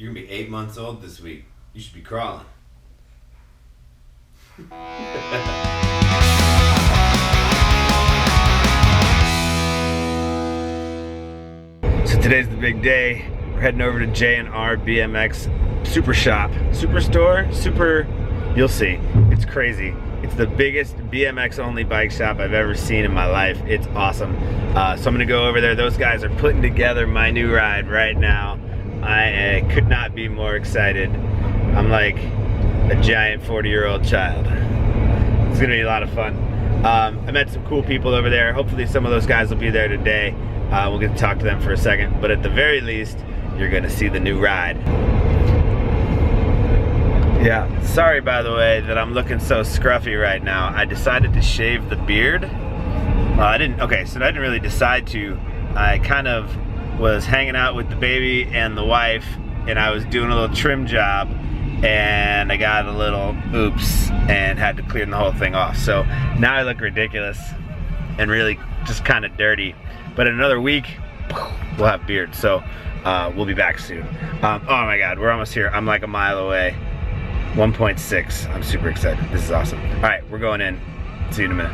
You're gonna be 8 months old this week. You should be crawling. So today's the big day. We're heading over to J&R BMX Superstore. You'll see. It's crazy. It's the biggest BMX only bike shop I've ever seen in my life. It's awesome. So I'm gonna go over there. Those guys are putting together my new ride right now. I could not be more excited. I'm like a giant 40-year-old child. It's gonna be a lot of fun. I met some cool people over there. Hopefully some of those guys will be there today. We'll get to talk to them for a second, but at the very least, you're gonna see the new ride. Yeah, sorry by the way that I'm looking so scruffy right now. I decided to shave the beard. I didn't really decide to. I kind of was hanging out with the baby and the wife, and I was doing a little trim job, and I got a little oops and had to clean the whole thing off. So now I look ridiculous and really just kind of dirty. But in another week, we'll have beard. So we'll be back soon. Oh my God, we're almost here. I'm like a mile away. 1.6. I'm super excited. This is awesome. All right, we're going in. See you in a minute.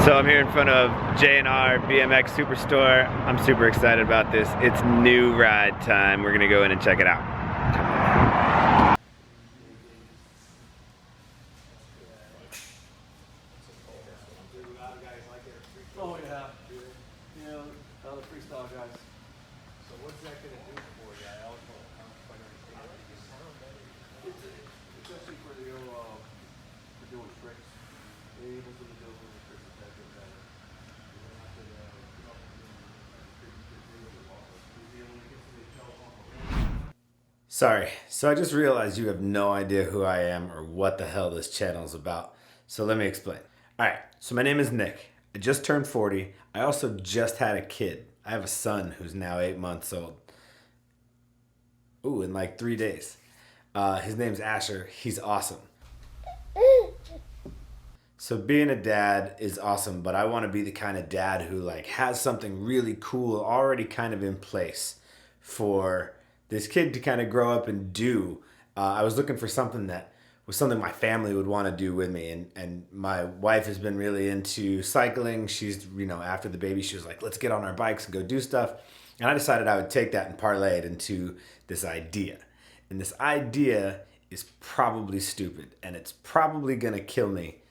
So I'm here in front of J&R BMX Superstore. I'm super excited about this. It's new ride time. We're gonna go in and check it out. Oh yeah. Yeah, the freestyle guys. So what's that gonna do for you? I also don't quite understand. It's actually for the for doing tricks. They're able to do the tricks that get better. You don't have to get up and do Sorry, so I just realized you have no idea who I am or what the hell this channel is about. So let me explain. All right, so my name is Nick. I just turned 40. I also just had a kid. I have a son who's now 8 months old. Ooh, in like 3 days. His name's Asher. He's awesome. So being a dad is awesome, but I want to be the kind of dad who like has something really cool already kind of in place for this kid to kind of grow up and do. I was looking for something that was something my family would want to do with me, and my wife has been really into cycling. She's, after the baby, she was like, let's get on our bikes and go do stuff. And I decided I would take that and parlay it into this idea. And this idea is probably stupid, and it's probably gonna kill me,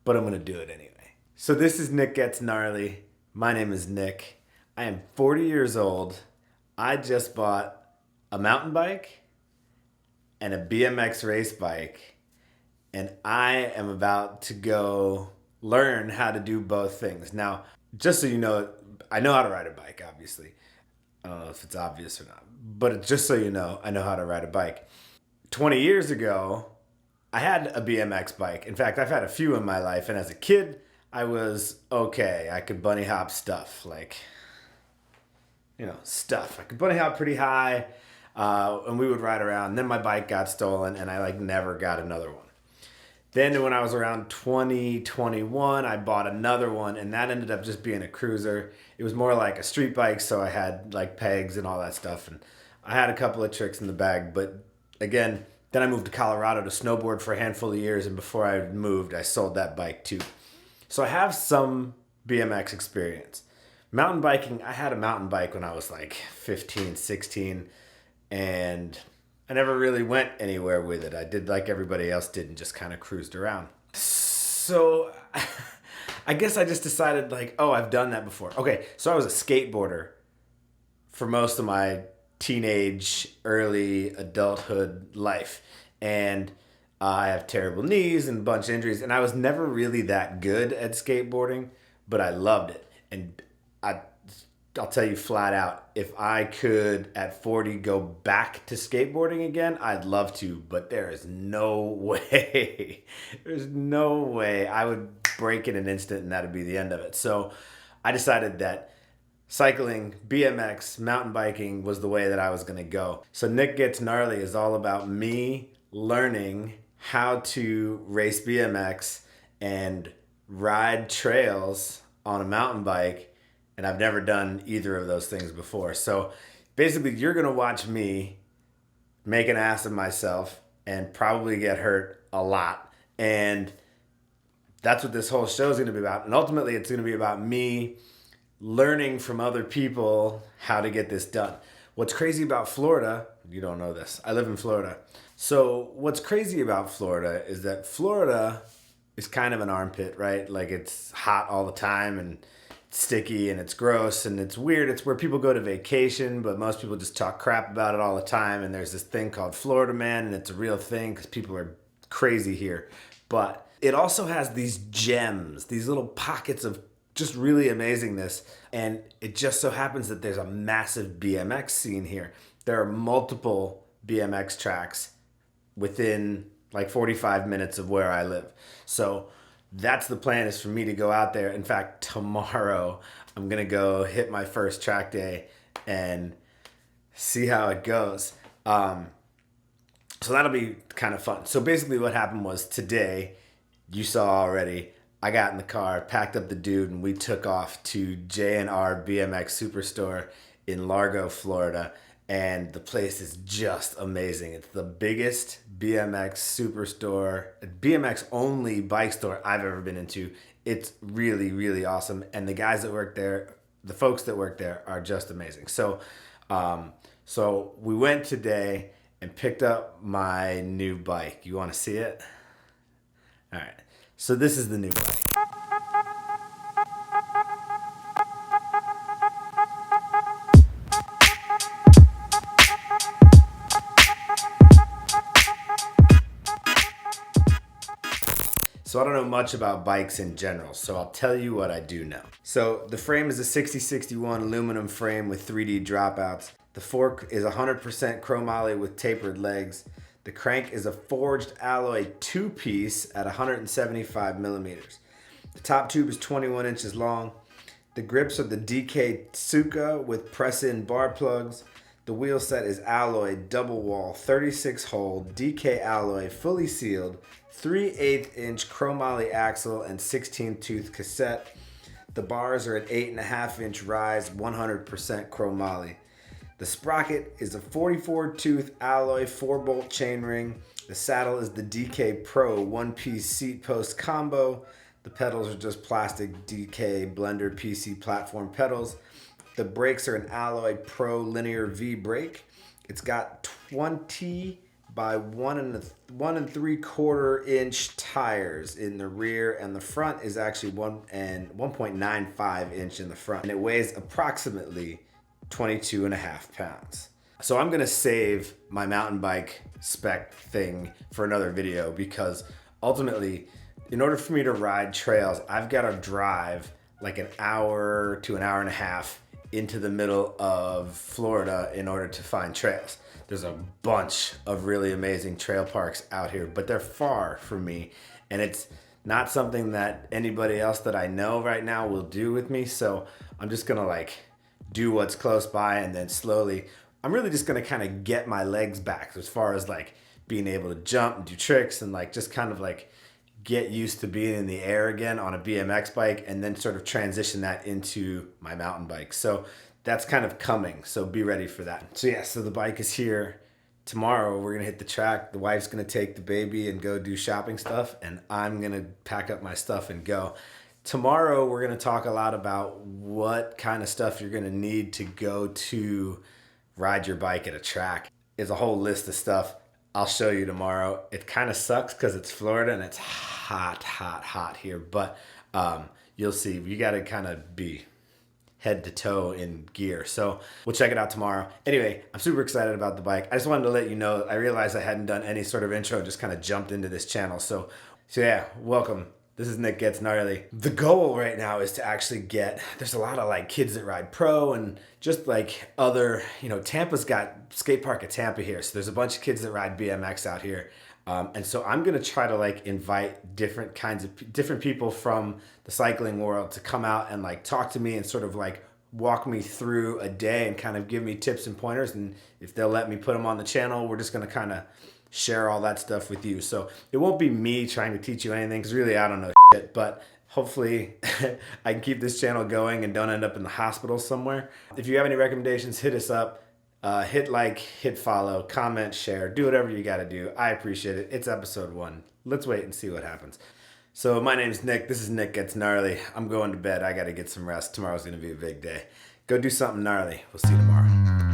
but I'm gonna do it anyway. So this is Nick Gets Gnarly. My name is Nick. I am 40 years old. I just bought a mountain bike and a BMX race bike, and I am about to go learn how to do both things. Now, just so you know, I know how to ride a bike, obviously. I don't know if it's obvious or not, but just so you know, I know how to ride a bike. 20 years ago, I had a BMX bike. In fact, I've had a few in my life, and as a kid, I was okay. I could bunny hop stuff, stuff. I could bunny hop pretty high. And we would ride around. Then my bike got stolen, and I never got another one. Then when I was around 21, I bought another one, and that ended up just being a cruiser. It was more like a street bike, so I had pegs and all that stuff, and I had a couple of tricks in the bag. But again, then I moved to Colorado to snowboard for a handful of years, and before I moved, I sold that bike too. So I have some BMX experience. Mountain biking, I had a mountain bike when I was 15, 16, and I never really went anywhere with it. I did like everybody else did and just kind of cruised around. So I guess I just decided I've done that before. Okay, so I was a skateboarder for most of my teenage, early adulthood life. And I have terrible knees and a bunch of injuries, and I was never really that good at skateboarding, but I loved it. And I'll tell you flat out, if I could at 40 go back to skateboarding again, I'd love to, but there is no way. There's no way I would break in an instant and that'd be the end of it. So I decided that cycling, BMX, mountain biking was the way that I was gonna go. So Nick Gets Gnarly is all about me learning how to race BMX and ride trails on a mountain bike, and I've never done either of those things before. So basically, you're gonna watch me make an ass of myself, and probably get hurt a lot. And that's what this whole show is going to be about. And ultimately, it's going to be about me learning from other people how to get this done. What's crazy about Florida, you don't know this, I live in Florida. So what's crazy about Florida is that Florida is kind of an armpit, right? Like it's hot all the time and it's sticky and it's gross and it's weird. It's where people go to vacation, but most people just talk crap about it all the time. And there's this thing called Florida Man, and it's a real thing because people are crazy here. But it also has these gems, these little pockets of just really amazingness. And it just so happens that there's a massive BMX scene here. There are multiple BMX tracks within like 45 minutes of where I live. So that's the plan, is for me to go out there. In fact, tomorrow I'm going to go hit my first track day and see how it goes. So that'll be kind of fun. So basically what happened was today, you saw already, I got in the car, packed up the dude, and we took off to J&R BMX Superstore in Largo, Florida. And the place is just amazing. It's the biggest BMX superstore, BMX only bike store I've ever been into. It's really, really awesome. And the guys that work there, the folks that work there are just amazing. So we went today and picked up my new bike. You want to see it? All right. So this is the new bike. So I don't know much about bikes in general, so I'll tell you what I do know. So the frame is a 6061 aluminum frame with 3D dropouts. The fork is 100% chromoly with tapered legs. The crank is a forged alloy two-piece at 175 millimeters. The top tube is 21 inches long. The grips are the DK Tsuka with press-in bar plugs. The wheel set is alloy double wall 36 hole DK alloy fully sealed 3/8 inch chromoly axle and 16 tooth cassette. The bars are an 8.5 inch rise 100% chromoly. The sprocket is a 44 tooth alloy 4-bolt chainring. The saddle is the DK Pro one-piece seat post combo. The pedals are just plastic DK Blender PC platform pedals. The brakes are an Alloy Pro Linear V brake. It's got 20 by 1 3/4 inch tires in the rear, and the front is actually 1.95 inch in the front. And it weighs approximately 22.5 pounds. So I'm gonna save my mountain bike spec thing for another video, because ultimately, in order for me to ride trails, I've gotta drive like an hour to an hour and a half into the middle of Florida in order to find trails. There's a bunch of really amazing trail parks out here, but they're far from me, and it's not something that anybody else that I know right now will do with me. So I'm just gonna like do what's close by, and then slowly, I'm really just gonna kind of get my legs back as far as like being able to jump and do tricks, and like just kind of like get used to being in the air again on a BMX bike, and then sort of transition that into my mountain bike. So that's kind of coming, so be ready for that. So yeah, so the bike is here. Tomorrow we're gonna hit the track. The wife's gonna take the baby and go do shopping stuff, and I'm gonna pack up my stuff and go. Tomorrow we're gonna talk a lot about what kind of stuff you're gonna need to go to ride your bike at a track. There's a whole list of stuff. I'll show you tomorrow. It kind of sucks because it's Florida and it's hot here, but you'll see. You got to kind of be head to toe in gear. So we'll check it out tomorrow. Anyway, I'm super excited about the bike. I just wanted to let you know, I realized I hadn't done any sort of intro, just kind of jumped into this channel. So yeah, welcome. This is Nick Gets Gnarly. The goal right now is to actually there's a lot of like kids that ride pro and just like other, Tampa's got skate park at Tampa here. So there's a bunch of kids that ride BMX out here. And so I'm going to try to like invite different people from the cycling world to come out and like talk to me and sort of like walk me through a day and kind of give me tips and pointers. And if they'll let me put them on the channel, we're just going to kind of share all that stuff with you. So it won't be me trying to teach you anything, because really I don't know shit, but hopefully I can keep this channel going and don't end up in the hospital somewhere. If you have any recommendations, hit us up. Hit like, hit follow, comment, share, do whatever you got to do. I appreciate it. It's episode 1. Let's wait and see what happens. So my name's Nick. This is Nick Gets Gnarly. I'm going to bed. I got to get some rest. Tomorrow's going to be a big day. Go do something gnarly. We'll see you tomorrow.